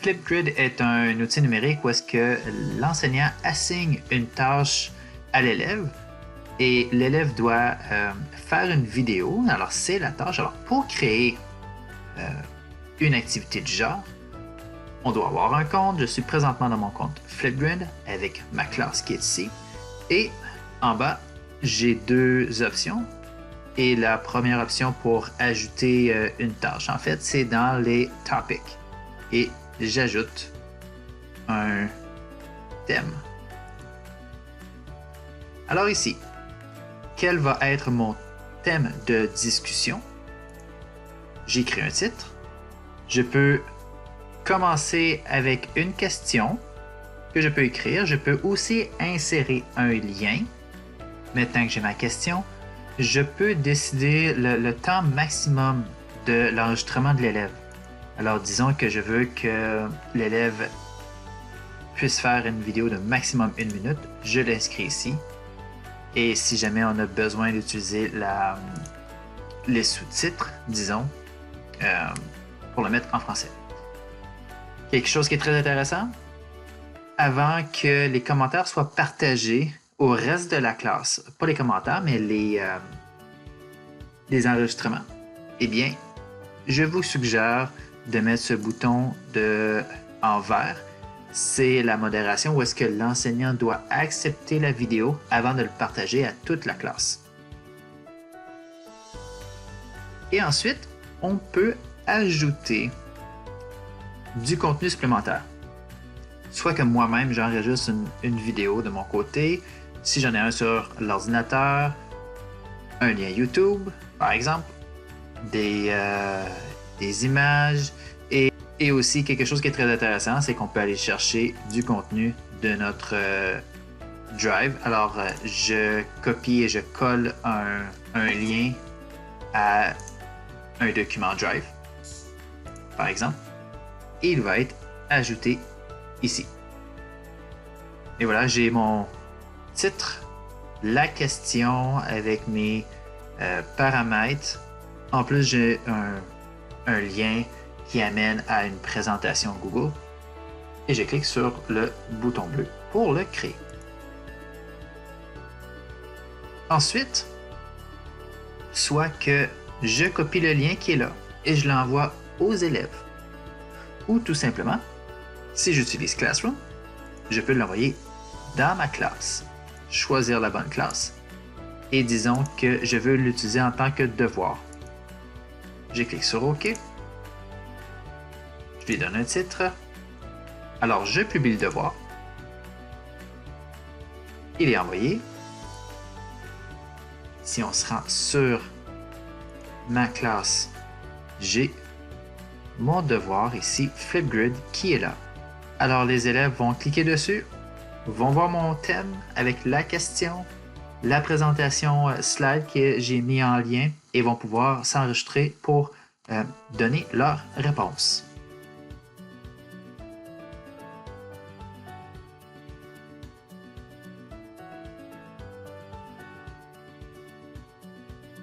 Flipgrid est un outil numérique où est-ce que l'enseignant assigne une tâche à l'élève et l'élève doit faire une vidéo. Alors, c'est la tâche. Alors, pour créer une activité du genre, on doit avoir un compte. Je suis présentement dans mon compte Flipgrid avec ma classe qui est ici. Et en bas, j'ai deux options. Et la première option pour ajouter une tâche, en fait, c'est dans les topics. Et j'ajoute un thème. Alors ici, quel va être mon thème de discussion? J'écris un titre. Je peux commencer avec une question que je peux écrire. Je peux aussi insérer un lien. Maintenant que j'ai ma question, je peux décider le temps maximum de l'enregistrement de l'élève. Alors, disons que je veux que l'élève puisse faire une vidéo de maximum 1 minute. Je l'inscris ici. Et si jamais on a besoin d'utiliser les sous-titres, disons, pour le mettre en français. Quelque chose qui est très intéressant, avant que les commentaires soient partagés au reste de la classe, pas les commentaires, mais les enregistrements, eh bien, je vous suggère de mettre ce bouton en vert. C'est la modération où est-ce que l'enseignant doit accepter la vidéo avant de le partager à toute la classe. Et ensuite, on peut ajouter du contenu supplémentaire. Soit que moi-même, j'enregistre une vidéo de mon côté, si j'en ai un sur l'ordinateur, un lien YouTube, par exemple, des images, et aussi quelque chose qui est très intéressant, c'est qu'on peut aller chercher du contenu de notre Drive. Alors, je copie et je colle un lien à un document Drive, par exemple, et il va être ajouté ici. Et voilà, j'ai mon titre, la question avec mes paramètres. En plus, j'ai un lien qui amène à une présentation Google. Et je clique sur le bouton bleu pour le créer. Ensuite, soit que je copie le lien qui est là et je l'envoie aux élèves. Ou tout simplement, si j'utilise Classroom, je peux l'envoyer dans ma classe, choisir la bonne classe et disons que je veux l'utiliser en tant que devoir. Je clique sur OK. Je lui donne un titre. Alors, je publie le devoir. Il est envoyé. Si on se rend sur ma classe, j'ai mon devoir ici, Flipgrid, qui est là. Alors, les élèves vont cliquer dessus, vont voir mon thème avec la question, la présentation slide que j'ai mis en lien et vont pouvoir s'enregistrer pour donner leur réponse.